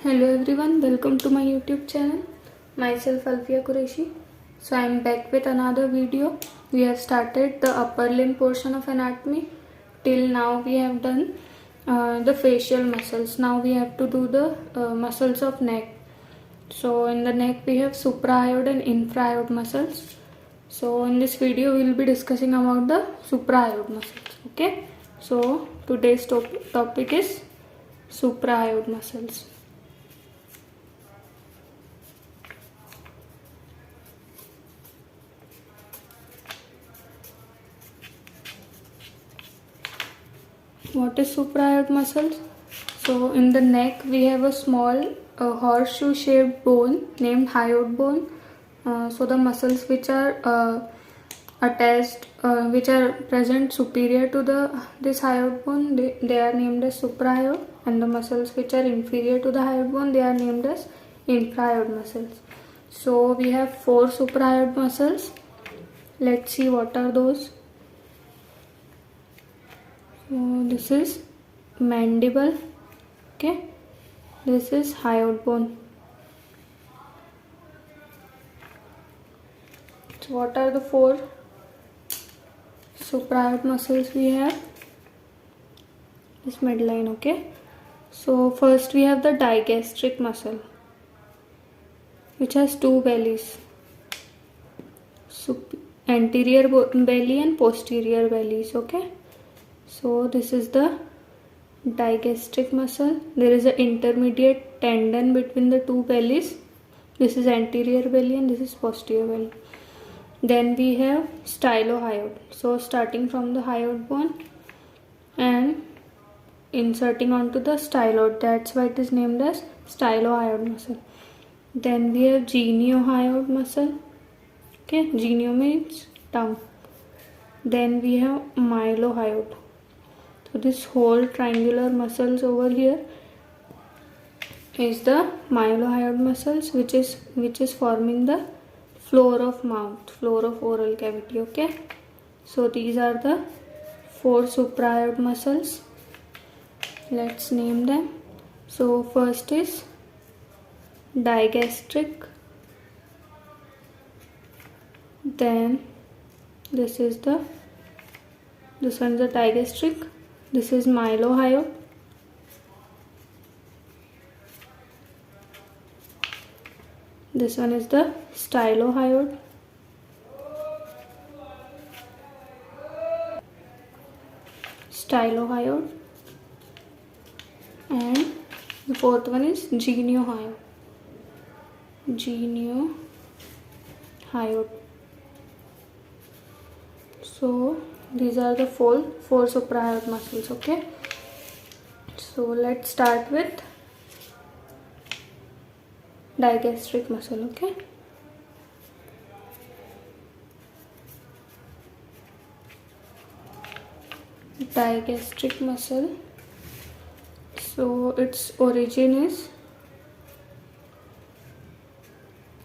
Hello everyone, welcome to my YouTube channel. Myself Alfia Qureshi. So I am back with another video. We have started the upper limb portion of anatomy. Till now we have done the facial muscles. Now we have to do the muscles of neck. So in the neck we have suprahiod and infrahiod muscles. So in this video we will be discussing about the suprahiod muscles. Okay. So today's topic is suprahiod muscles. What is suprahiod muscles? So in the neck we have a small horseshoe shaped bone named hyoid bone. So the muscles which are attached, which are present superior to this hyoid bone, they are named as suprahiod, and the muscles which are inferior to the hyoid bone, they are named as infrahiod muscles. So we have 4 suprahiod muscles. Let's see what are those. So this is mandible, okay, this is hyoid bone. So what are the 4 suprahiod muscles we have? This midline, okay. So first we have the digastric muscle, which has 2 bellies, anterior belly and posterior bellies, okay. So this is the digastric muscle. There is an intermediate tendon between the 2 bellies. This is anterior belly and this is posterior belly. Then we have stylohyoid. So starting from the hyoid bone and inserting onto the styloid, that's why it is named as stylohyoid muscle. Then we have geniohyoid muscle, okay, genio means tongue. Then we have mylohyoid. So this whole triangular muscles over here is the mylohyoid muscles, which is forming the floor of mouth, floor of oral cavity, okay. So these are the 4 suprahiod muscles. Let's name them. So first is digastric, then this one's the digastric, this is mylohyoid, this one is the stylohyoid, and the 4th one is geniohyoid. So these are the 4 suprahiod muscles, okay. So let's start with digastric muscle, okay. Digastric muscle, so its origin is,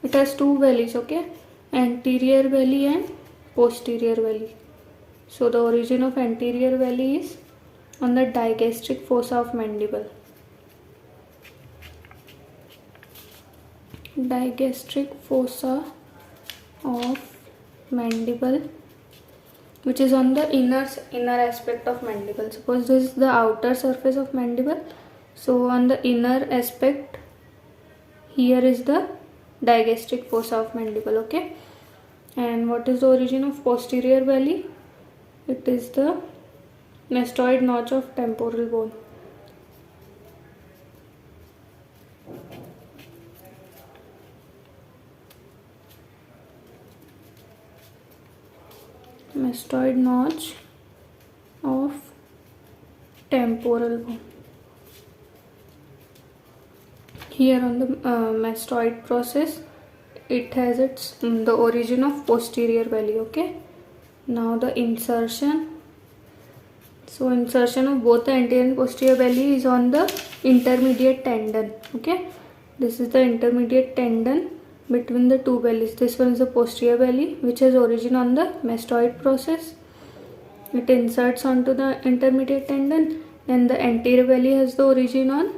it has 2 bellies, okay, anterior belly and posterior belly. So the origin of anterior belly is on the digastric fossa of mandible. Digastric fossa of mandible, which is on the inner aspect of mandible. Suppose this is the outer surface of mandible, so on the inner aspect here is the digastric fossa of mandible, okay. And what is the origin of posterior belly? It is the mastoid notch of temporal bone. Mastoid notch of temporal bone. Here on the mastoid process, it has the origin of posterior belly, okay. Now the insertion. So insertion of both the anterior and posterior belly is on the intermediate tendon, okay. This is the intermediate tendon between the 2 bellies. This one is the posterior belly, which has origin on the mastoid process. It inserts onto the intermediate tendon, and the anterior belly has the origin on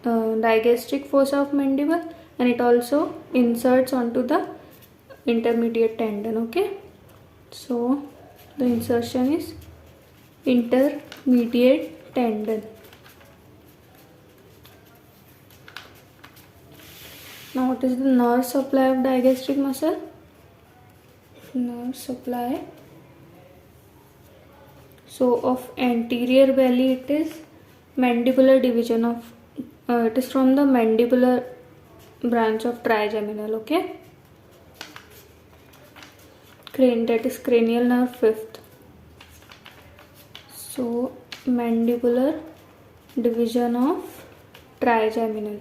digastric fossa of mandible, and it also inserts onto the intermediate tendon. Okay, so the insertion is intermediate tendon. Now what is the nerve supply of digastric muscle? Nerve supply, so of anterior belly it is mandibular division of it is from the mandibular branch of trigeminal. Okay, that is cranial nerve fifth. So mandibular division of trigeminal.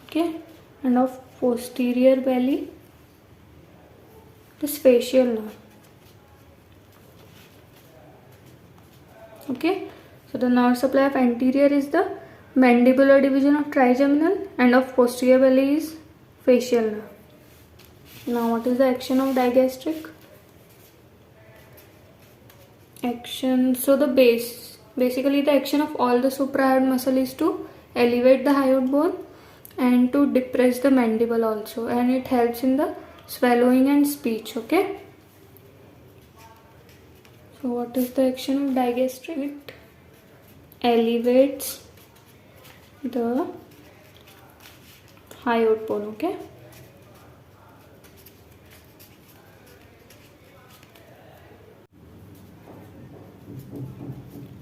Okay, and of posterior belly it is facial nerve. Okay, so the nerve supply of anterior is the mandibular division of trigeminal, and of posterior belly is facial nerve. Now what is the action of digastric? Action, so basically the action of all the suprahyoid muscle is to elevate the hyoid bone and to depress the mandible also, and it helps in the swallowing and speech. Okay, so what is the action of digastric? It elevates the hyoid bone. Okay,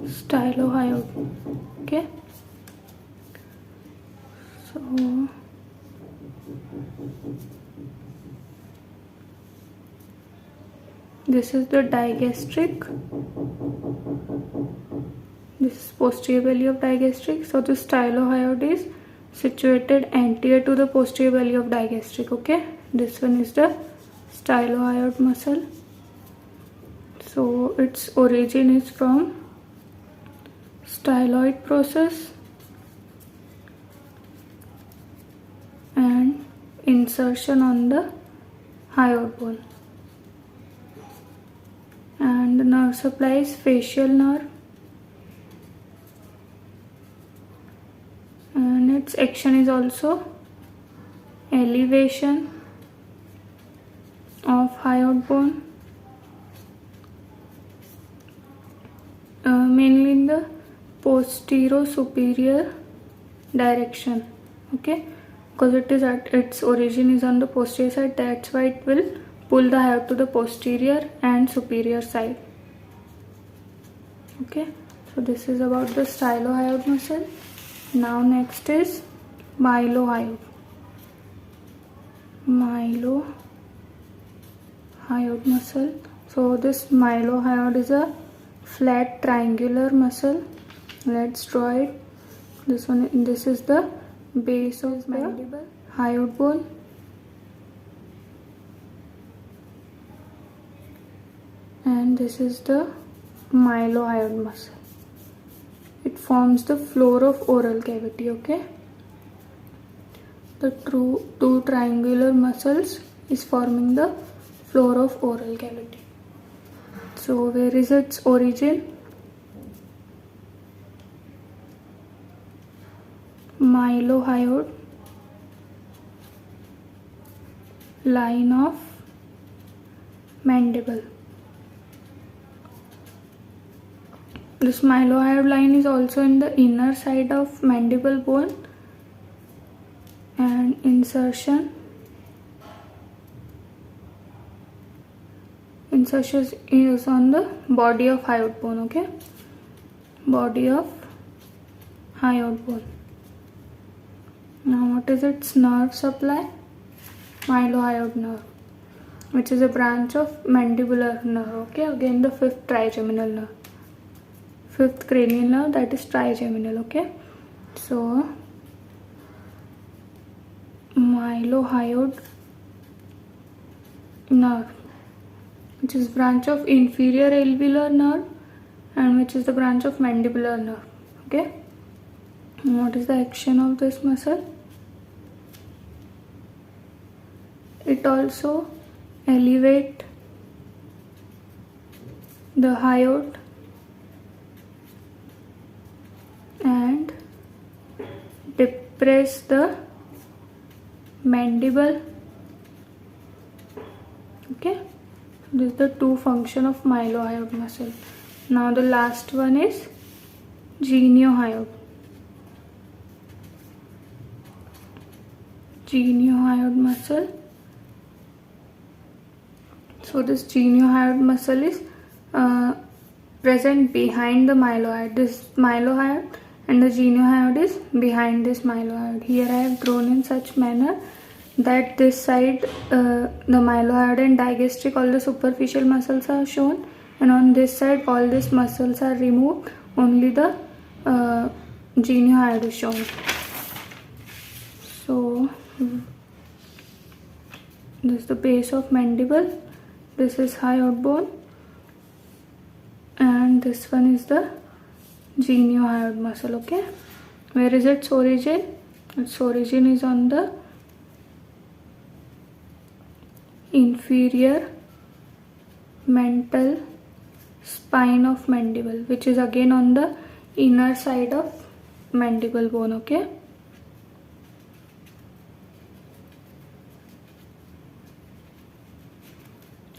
stylohyoid. Okay, so this is the digastric, this is posterior belly of digastric. So the stylohyoid is situated anterior to the posterior belly of digastric. Okay, this one is the stylohyoid muscle. So its origin is from styloid process and insertion on the hyoid bone. And the nerve supply is facial nerve, and its action is also elevation of hyoid bone, mainly in the posterior-superior direction. Okay, because it is at its origin is on the posterior side, that's why it will pull the hyoid to the posterior and superior side. Okay, so this is about the stylohyoid muscle. Now next is mylohyoid. Mylohyoid muscle. So this mylohyoid is a flat triangular muscle. Let's draw it. This is the base of mandible, hyoid bone. And this is the mylohyoid muscle. It forms the floor of oral cavity. Okay, the two triangular muscles is forming the floor of oral cavity. So where is its origin? Mylohyoid, line of mandible. This mylohyoid line is also in the inner side of mandible bone, and insertion is on the body of hyoid bone. Okay, body of hyoid bone. Now what is its nerve supply? Mylohyoid nerve, which is a branch of mandibular nerve. Okay, again the fifth trigeminal nerve, fifth cranial nerve, that is trigeminal. Okay, so mylohyoid nerve, which is branch of inferior alveolar nerve and which is the branch of mandibular nerve. Okay, and what is the action of this muscle? It also elevate the hyoid and depress the mandible. Okay, this is the two function of mylohyoid muscle. Now the last one is geniohyoid. Geniohyoid muscle. So this geniohyoid muscle is present behind the mylohyoid. This mylohyoid and the geniohyoid is behind this mylohyoid. Here I have drawn in such manner that this side the mylohyoid and digastric, all the superficial muscles are shown, and on this side all these muscles are removed, only the geniohyoid is shown. So this is the base of mandible, this is hyoid bone, and this one is the geniohyoid muscle. Okay, where is its origin? Its origin is on the inferior mental spine of mandible, which is again on the inner side of mandible bone. Okay,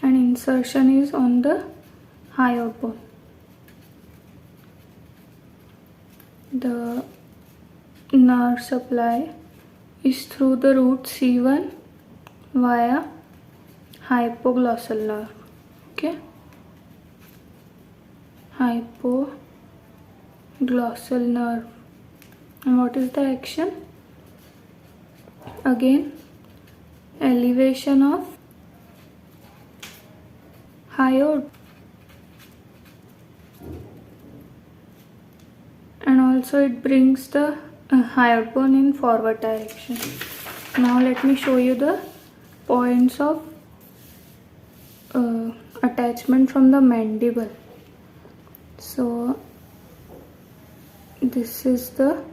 and insertion is on the hyoid bone. The nerve supply is through the root C1 via hypoglossal nerve. Okay, hypoglossal nerve. And what is the action? Again, elevation of hyoid, and also it brings the hyoid bone in forward direction. Now let me show you the points of attachment from the mandible. So this is the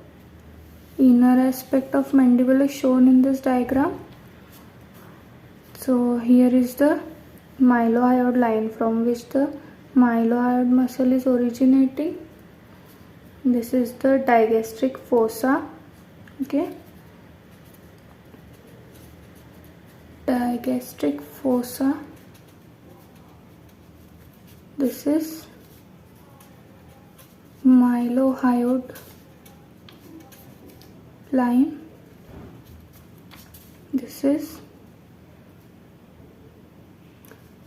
inner aspect of mandible is shown in this diagram. So here is the mylohyoid line from which the mylohyoid muscle is originating. This is the digastric fossa. Okay, digastric fossa. This is mylohyoid line. This is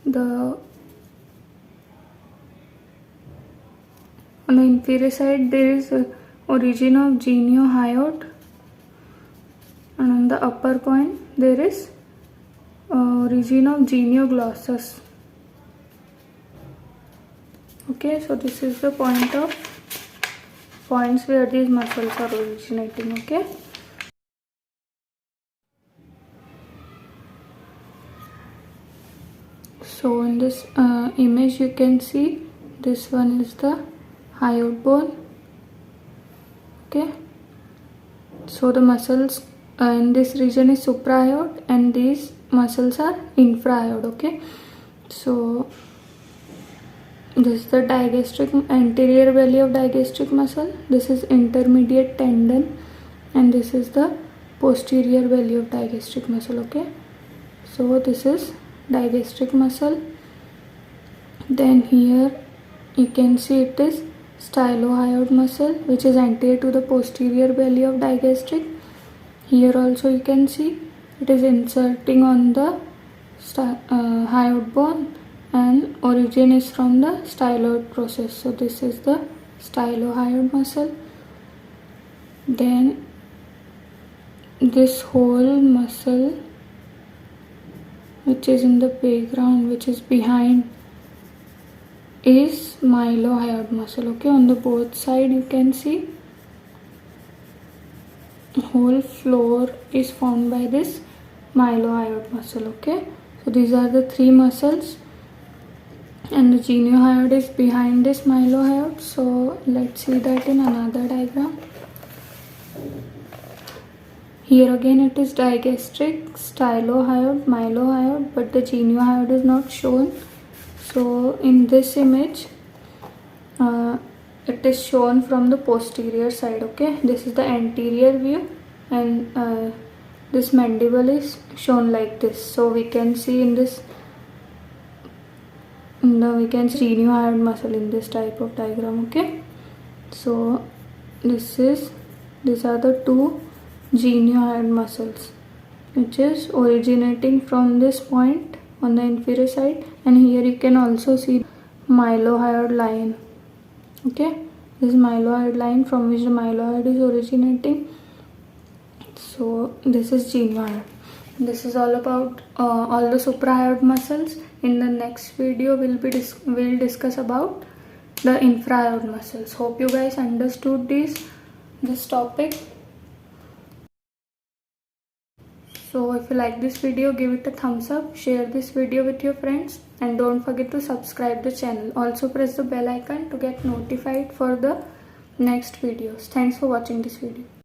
the, on the inferior side there is origin of geniohyoid, and on the upper point there is origin of genioglossus. Okay, so this is the points where these muscles are originating. Okay, so in this image you can see this one is the hyoid bone. Okay, so the muscles in this region is suprahyoid and these muscles are infrahyoid. Okay, so this is the digastric, anterior belly of digastric muscle, this is intermediate tendon, and this is the posterior belly of digastric muscle. Okay, so this is digastric muscle. Then here you can see it is stylohyoid muscle, which is anterior to the posterior belly of digastric. Here also you can see it is inserting on the hyoid bone, and origin is from the styloid process. So this is the stylohyoid muscle. Then this whole muscle which is in the background, which is behind, is mylohyoid muscle. Okay, on the both side you can see whole floor is formed by this mylohyoid muscle. Okay, so these are the three muscles, and the geniohyoid is behind this mylohyoid. So let's see that in another diagram. Here again it is digastric, stylohyoid, mylohyoid, but the geniohyoid is not shown. So in this image it is shown from the posterior side. Okay, this is the anterior view, and this mandible is shown like this. So we can see in this, we can see genioid muscle in this type of diagram. Okay, so these are the two genioid muscles which is originating from this point on the inferior side, and here you can also see mylohyoid line. Okay, this is mylohyoid line from which the mylohyoid is originating. So this is genioid. This is all about all the suprahyoid muscles. In the next video we'll discuss about the infrahyoid muscles. Hope you guys understood this topic. So if you like this video, give it a thumbs up, share this video with your friends, and don't forget to subscribe the channel. Also press the bell icon to get notified for the next videos. Thanks for watching this video.